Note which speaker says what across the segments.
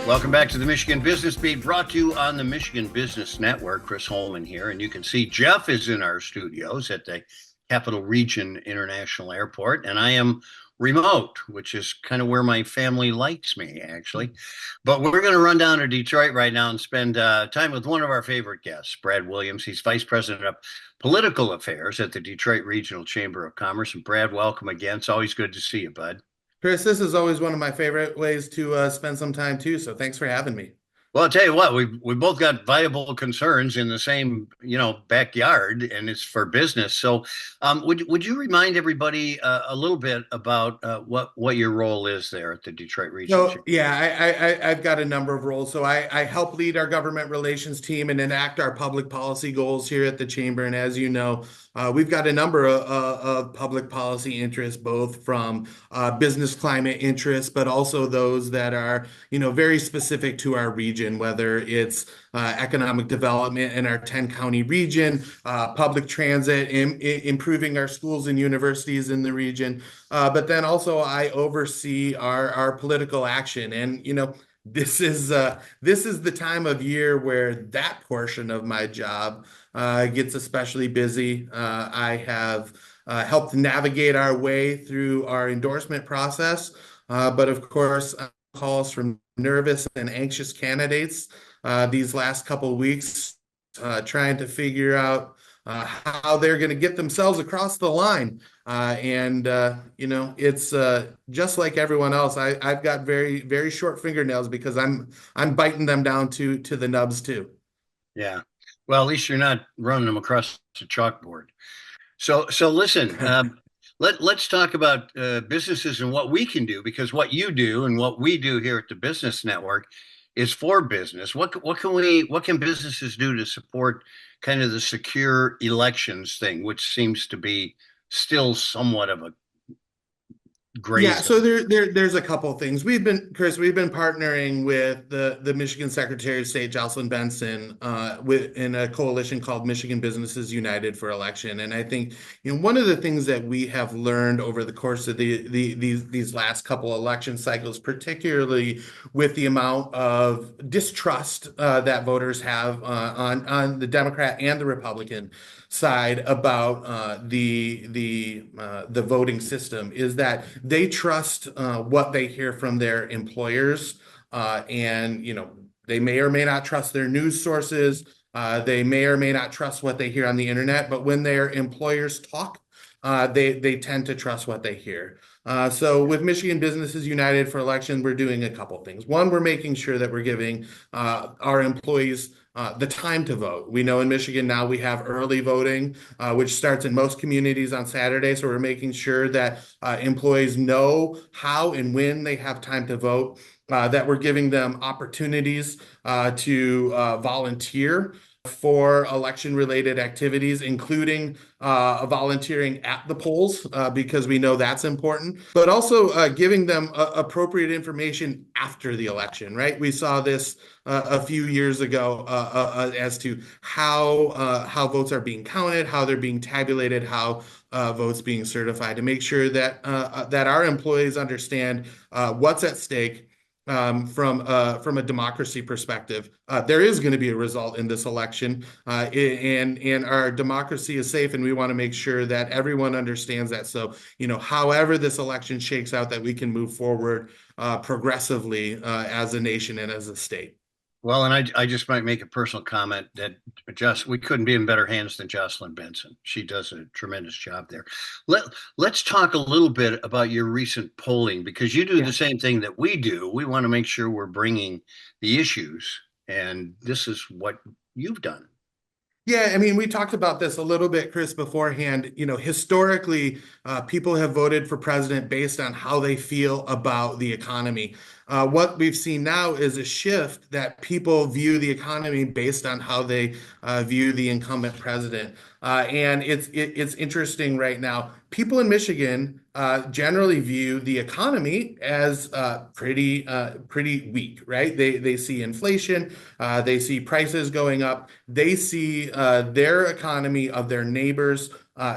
Speaker 1: Welcome back to the Michigan Business Beat, brought to you on the Michigan Business Network. Chris Holman here, and you can see Jeff is in our studios at the Capital Region International Airport, and I am remote, which is kind of where my family likes me, actually. But we're going to run down to Detroit right now and spend time with one of our favorite guests, Brad Williams. He's Vice President of Political Affairs at the Detroit Regional Chamber of Commerce. And Brad, welcome again. It's always good to see you, bud.
Speaker 2: Chris, this is always one of my favorite ways to spend some time too. So thanks for having me.
Speaker 1: Well, I'll tell you what, we both got viable concerns in the same, backyard, and it's for business. So, would you remind everybody a little bit about what your role is there at the Detroit Regional
Speaker 2: So
Speaker 1: Chamber?
Speaker 2: yeah, I've got a number of roles. So I help lead our government relations team and enact our public policy goals here at the chamber. And as you know, we've got a number of public policy interests, both from business climate interests, but also those that are, very specific to our region, whether it's economic development in our 10 county region, public transit, improving our schools and universities in the region. But then also I oversee our political action. And, this is the time of year where that portion of my job gets especially busy. I have helped navigate our way through our endorsement process. But of course, calls from nervous and anxious candidates these last couple of weeks, trying to figure out how they're going to get themselves across the line. It's just like everyone else. I've got very, very short fingernails because I'm biting them down to the nubs too.
Speaker 1: Yeah. Well, at least you're not running them across the chalkboard. So listen, let's talk about businesses and what we can do, because what you do and what we do here at the Business Network is for business. What can businesses do to support kind of the secure elections thing, which seems to be still somewhat of a gray
Speaker 2: Yeah,
Speaker 1: zone?
Speaker 2: so there's a couple of things. Chris, we've been partnering with the Michigan Secretary of State, Jocelyn Benson, in a coalition called Michigan Businesses United for Election. And I think, one of the things that we have learned over the course of these last couple election cycles, particularly with the amount of distrust that voters have on the Democrat and the Republican side about the voting system, is that they trust what they hear from their employers, and they may or may not trust their news sources. They may or may not trust what they hear on the internet, but when their employers talk, they tend to trust what they hear. So with Michigan Businesses United for Election, we're doing a couple things. One, we're making sure that we're giving our employees the time to vote. We know in Michigan now we have early voting, which starts in most communities on Saturday. So we're making sure that employees know how and when they have time to vote, that we're giving them opportunities to volunteer for election-related activities, including volunteering at the polls, because we know that's important, but also giving them appropriate information after the election, right? We saw this a few years ago as to how votes are being counted, how they're being tabulated, how votes being certified, to make sure that that our employees understand what's at stake. From a democracy perspective, there is going to be a result in this election, and our democracy is safe, and we want to make sure that everyone understands that. So, however this election shakes out, that we can move forward progressively as a nation and as a state.
Speaker 1: Well, and I just might make a personal comment that we couldn't be in better hands than Jocelyn Benson. She does a tremendous job there. Let's talk a little bit about your recent polling, because you do
Speaker 2: Yeah.
Speaker 1: the same thing that we do. We want to make sure we're bringing the issues, and this is what you've done.
Speaker 2: Yeah, I mean, we talked about this a little bit, Chris, beforehand. Historically, people have voted for president based on how they feel about the economy. What we've seen now is a shift that people view the economy based on how they view the incumbent president. And it's interesting right now. People in Michigan generally view the economy as pretty weak, right? They see inflation, they see prices going up, they see their economy of their neighbors,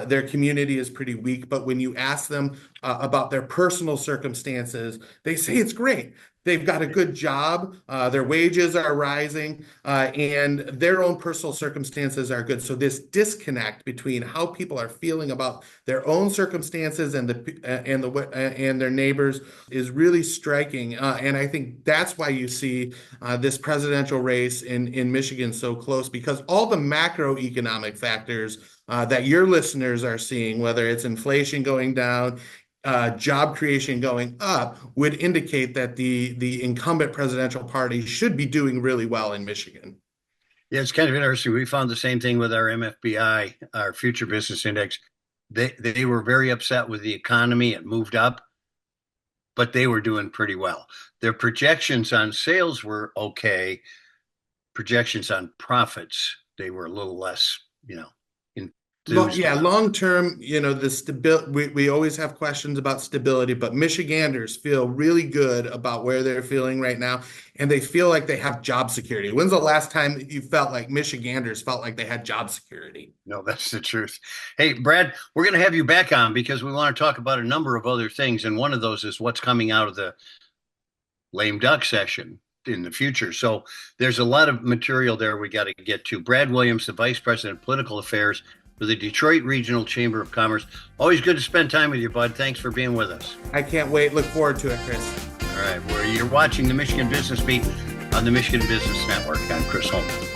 Speaker 2: their community is pretty weak. But when you ask them about their personal circumstances, they say it's great. they've got a good job, their wages are rising, and their own personal circumstances are good. So this disconnect between how people are feeling about their own circumstances and their neighbors is really striking. And I think that's why you see this presidential race in Michigan so close, because all the macroeconomic factors that your listeners are seeing, whether it's inflation going down, job creation going up, would indicate that the incumbent presidential party should be doing really well in Michigan.
Speaker 1: Yeah, it's kind of interesting. We found the same thing with our MFBI, our Future Business Index. They were very upset with the economy. It moved up, but they were doing pretty well. Their projections on sales were okay. Projections on profits, they were a little less,
Speaker 2: Long term, the stability. We always have questions about stability, but Michiganders feel really good about where they're feeling right now, and they feel like they have job security. When's the last time you felt like Michiganders felt like they had job security?
Speaker 1: No, that's the truth. Hey, Brad, we're going to have you back on because we want to talk about a number of other things, and one of those is what's coming out of the lame duck session in the future. So there's a lot of material there we got to get to. Brad Williams, the Vice President of Political Affairs for the Detroit Regional Chamber of Commerce. Always good to spend time with you, bud. Thanks for being with us.
Speaker 2: I can't wait. Look forward to it, Chris.
Speaker 1: All right. You're watching the Michigan Business Beat on the Michigan Business Network. I'm Chris Holman.